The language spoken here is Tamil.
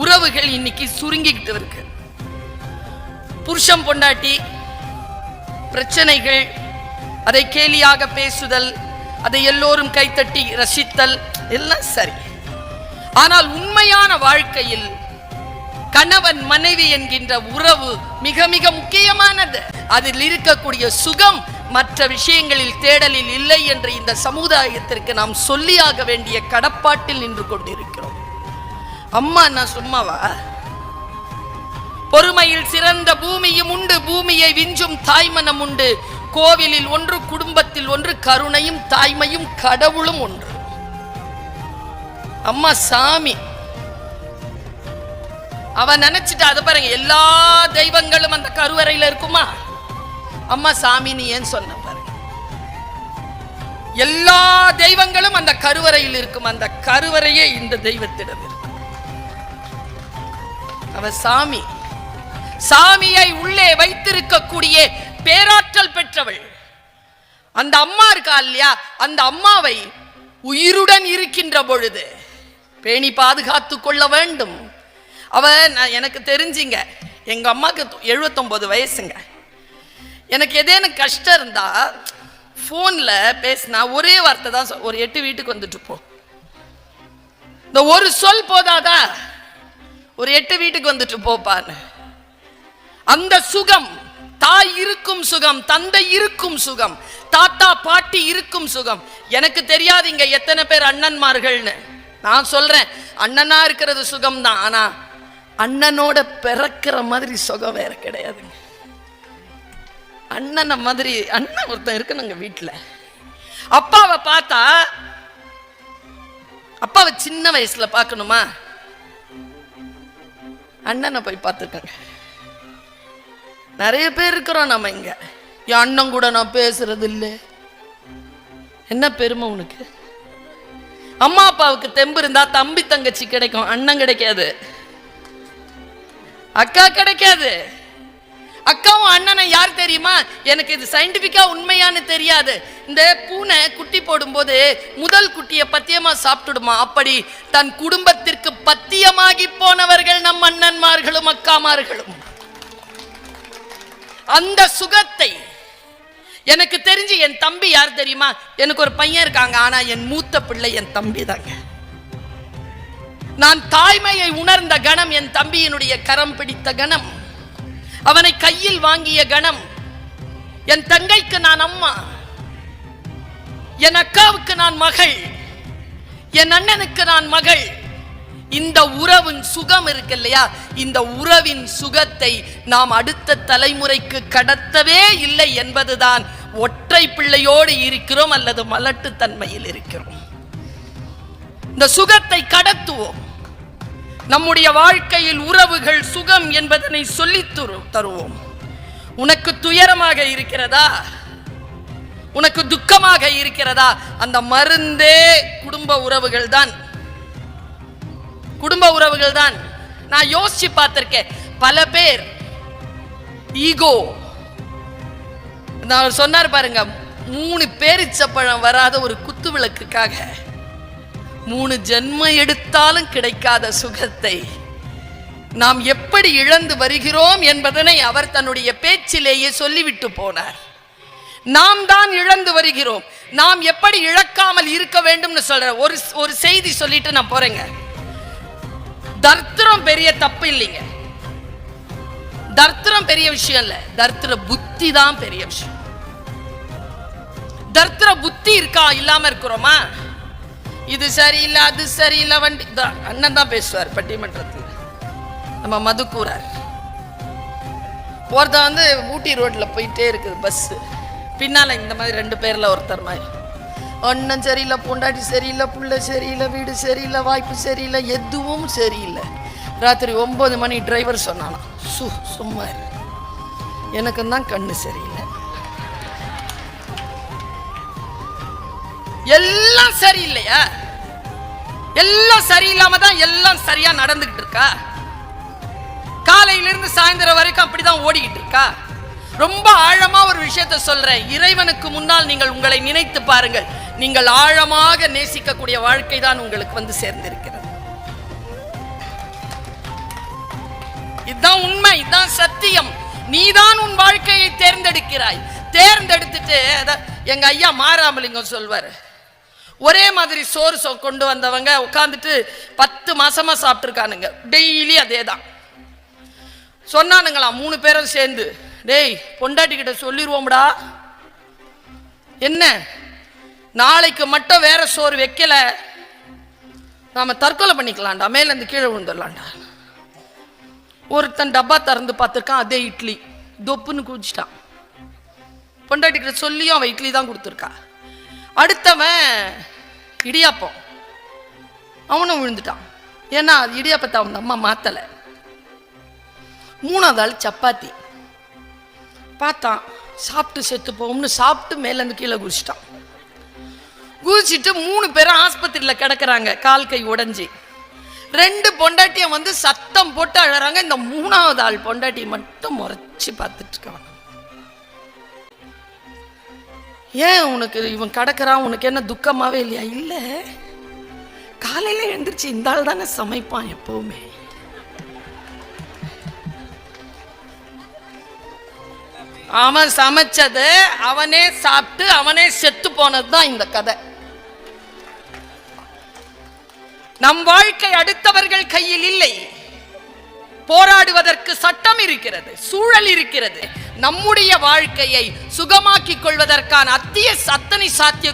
உறவுகள் இன்னைக்கு சுருங்கிக்கிட்டு இருக்கு. புருஷன் பொண்டாட்டி பிரச்சனைகள், அதை கேலியாக பேசுதல், அதை எல்லோரும் கைத்தட்டி ரசித்தல் எல்லாம் சரி. ஆனால் உண்மையான வாழ்க்கையில் கணவன் மனைவி என்கின்ற உறவு மிக மிக முக்கியமானது. அதில் இருக்கக்கூடிய சுகம் மற்ற விஷயங்களில் தேடலில் இல்லை என்று இந்த சமுதாயத்திற்கு நாம் சொல்லியாக வேண்டிய கடப்பாட்டில் நின்று கொண்டிருக்கிறோம். அம்மா நான் சும்மாவா? பொறுமையில் சிறந்த பூமியும் உண்டு, பூமியை விஞ்சும் தாய்மனம் உண்டு. கோவிலில் ஒன்று, குடும்பத்தில் ஒன்று, கருணையும் தாய்மையும் கடவுளும் ஒன்று. அம்மா சாமி. அவன் நினைச்சிட்டு அதை பாருங்க, எல்லா தெய்வங்களும் அந்த கருவறையில இருக்குமா? அம்மா சாமின்னு ஏன் சொன்ன பாருங்க. எல்லா தெய்வங்களும் அந்த கருவறையில் இருக்கும். அந்த கருவறையே இந்த தெய்வத்திடம் இருக்கும். அவ சாமி. சாமியை உள்ளே வைத்திருக்கக்கூடிய பேராற்றல் பெற்றவள் அந்த அம்மா இருக்கா இல்லையா? அந்த அம்மாவை உயிருடன் இருக்கின்ற பொழுது பேணி பாதுகாத்து கொள்ள வேண்டும். எனக்கு தெரிஞ்சிங்க, எங்க அம்மாக்கு 79 வயசுங்க. எனக்கு ஏதேனும் கஷ்டம் இருந்தா போன்ல பேசினா ஒரே வார்த்தை தான், ஒரு 8 வீட்டுக்கு வந்துட்டு போ. இந்த ஒரு சொல் போதாதா? ஒரு 8 வீட்டுக்கு வந்துட்டு போப்பான்னு. அந்த சுகம், தாய் இருக்கும் சுகம், தந்தை இருக்கும் சுகம், தாத்தா பாட்டி இருக்கும் சுகம். எனக்கு தெரியாது இங்க எத்தனை பேர் அண்ணன்மார்கள்னு. நான் சொல்றேன், அண்ணனா இருக்கிறது சுகம் தான். ஆனா அண்ணனோட பிறக்கிற மாதிரி சுகம் வேற கிடையாதுங்க. அண்ணனை மாதிரி அண்ணன் ஒருத்தன் இருக்கணுங்க வீட்டுல. அப்பாவை பார்த்தா, அப்பாவை சின்ன வயசுல பார்க்கணுமா? அண்ணனை போய் பார்த்துக்கங்க. நிறைய பேர் இருக்கிறோம் நம்ம இங்க. என் அண்ணன் கூட நான் பேசுறது இல்லை. என்ன பெருமை உனக்கு? அம்மா அப்பாவுக்கு தெம்பு இருந்தா தம்பி தங்கச்சி கிடைக்கும், அண்ணன் கிடைக்காது, அக்கா கிடைக்காது. அக்காவும் அண்ணனை யார் தெரியுமா? எனக்கு இது சயின்டிபிக்கா உண்மையானு தெரியாது. இந்த பூனை குட்டி போடும்போது முதல் குட்டியை பத்தியமா சாப்பிட்டுடுமா? அப்படி தன் குடும்பத்திற்கு பத்தியமாகி போனவர்கள் நம் அண்ணன்மார்களும் அக்காமார்களும். அந்த சுகத்தை எனக்கு தெரிஞ்சு என் தம்பி யார் தெரியுமா? எனக்கு ஒரு பையன் இருக்காங்க, ஆனா என் மூத்த பிள்ளை என் தம்பி தாங்க. நான் தாய்மையை உணர்ந்த கணம் என் தம்பியினுடைய கரம் பிடித்த கணம், அவனை கையில் வாங்கிய கணம். என் தங்கைக்கு நான் அம்மா, என் அக்காவுக்கு நான் மகள், என் அண்ணனுக்கு நான் மகள். இந்த உறவின் சுகம் இருக்கு இல்லையா? இந்த உறவின் சுகத்தை நாம் அடுத்த தலைமுறைக்கு கடத்தவே இல்லை என்பதுதான் ஒற்றை பிள்ளையோடு இருக்கிறோம் அல்லது மலட்டு தன்மையில் இருக்கிறோம். இந்த சுகத்தை கடத்துவோம். நம்முடைய வாழ்க்கையில் உறவுகள் சுகம் என்பதனை சொல்லி தருவோம். உனக்கு துயரமாக இருக்கிறதா? உனக்கு துக்கமாக இருக்கிறதா? அந்த மருந்தே குடும்ப உறவுகள் தான். குடும்ப உறவுகள் தான். நான் யோசிச்சு பார்த்திருக்கேன். பல பேர் ஈகோ, நான் சொன்னார் பாருங்க, 3 பேரிச்சப்பழம் வராத ஒரு குத்து விளக்குக்காக 3 ஜென்மம் எடுத்தாலும் கிடைக்காத சுகத்தை நாம் எப்படி இழந்து வருகிறோம் என்பதனை அவர் தன்னுடைய பேச்சிலேயே சொல்லிவிட்டு போனார். நாம் தான் இழந்து வருகிறோம். நாம் எப்படி இழக்காமல் இருக்க வேண்டும்னு சொல்ற ஒரு செய்தி சொல்லிட்டு நான் போறேங்க. தர்த்திரம் பெரிய தப்பு இல்லைங்க, தர்த்திரம் பெரிய விஷயம் இல்ல, தர்த்திர புத்தி தான் பெரிய விஷயம். தர்த்திர புத்தி இருக்கா? இல்லாம இருக்கிறோமா? இது சரியில்லை, அது சரியில்லை, வண்டி அண்ணன் தான் பேசுவார் பட்டிமன்றத்தில். நம்ம மதுக்கூறார் ஒருத்த ஊட்டி ரோட்ல போயிட்டே இருக்குது பஸ், பின்னால இந்த மாதிரி 2 பேர்ல ஒருத்தர் மாதிரி, அண்ணன் சரியில்லை, பொண்டாட்டி சரியில்லை, புள்ள சரியில்லை, வீடு சரியில்லை, வாய்ப்பு சரியில்லை, எதுவும் சரியில்லை. ராத்திரி 9 மணி டிரைவர் சொன்னானா, சும்மா எனக்கு தான் கண்ணு சரியில்லை, எல்லாம் சரியில்லையா? எல்லாம் சரியில்லாம தான் எல்லாம் சரியா நடந்துகிட்டு இருக்கா? காலையிலிருந்து சாயந்தரம் வரைக்கும் அப்படிதான் ஓடிக்கிட்டு இருக்கா? ரொம்ப ஆழமா ஒரு விஷயத்தை சொல்றேன். இறைவனுக்கு முன்னால் நீங்கள் உங்களை நினைத்து பாருங்கள். நீங்கள் ஆழமாக நேசிக்கக்கூடிய வாழ்க்கை தான் உங்களுக்கு சேர்ந்திருக்கிறது. இதுதான் உண்மை, இதுதான் சத்தியம். நீதான் உன் வாழ்க்கையை தேர்ந்தெடுக்கிறாய். தேர்ந்தெடுத்துட்டு எங்க ஐயா மாராமலிங்கம் சொல்வாரு, ஒரே மாதிரி சோறு கொண்டு வந்தவங்க உட்காந்துட்டு 10 மாசமா சாப்பிட்டுருக்கானுங்க, டெய்லி அதே தான் சொன்னானுங்களாம். 3 பேரும் சேர்ந்து, டேய் பொண்டாட்டி கிட்ட சொல்லிடுவோம்டா, என்ன நாளைக்கு மட்டும் வேற சோறு வைக்கல, நாம தற்கொலை பண்ணிக்கலாம்டா, மேல இருந்து கீழே விழுந்துடலாம்டா. ஒருத்தன் டப்பா திறந்து பார்த்துருக்கான், அதே இட்லி, தொப்புன்னு குடிச்சிட்டான். பொண்டாட்டி கிட்ட சொல்லியும் அவன் இட்லி தான் கொடுத்துருக்கா. அடுத்தவன் இடியாப்பம், அவனும் விழுந்துட்டான். ஏன்னா அது இடியாப்பத்தை அவன் அம்மா மாத்தலை. 3வது ஆள் சப்பாத்தி பார்த்தான், சாப்பிட்டு செத்து போகும்னு சாப்பிட்டு மேலேருந்து கீழே குதிச்சிட்டான். குதிச்சிட்டு 3 பேரும் ஆஸ்பத்திரியில் கிடக்குறாங்க, கால் கை உடஞ்சி. 2 பொண்டாட்டியம் வந்து சத்தம் போட்டு அழறாங்க. இந்த 3வது ஆள் பொண்டாட்டி மட்டும் முறைச்சி பார்த்துட்டு இருக்கான். ஏன் உனக்கு இவன் கிடக்குறான், உனக்கு என்ன துக்கமாவே இல்லையா? இல்லை, காலையில் எழுந்திரிச்சு இந்த ஆள் தானே சமைப்பான் எப்பவுமே. அவன் சமைச்சது அவனே சாப்பிட்டு அவனே செத்து போனதுதான் இந்த கதை. நம் வாழ்க்கை அடுத்தவர்கள் கையில் இல்லை. போராடுவதற்கு சட்டம் இருக்கிறது, சூழல் இருக்கிறது. நம்முடைய வாழ்க்கையை சுகமாக்கிக் கொள்வதற்கான அத்தனை சாத்திய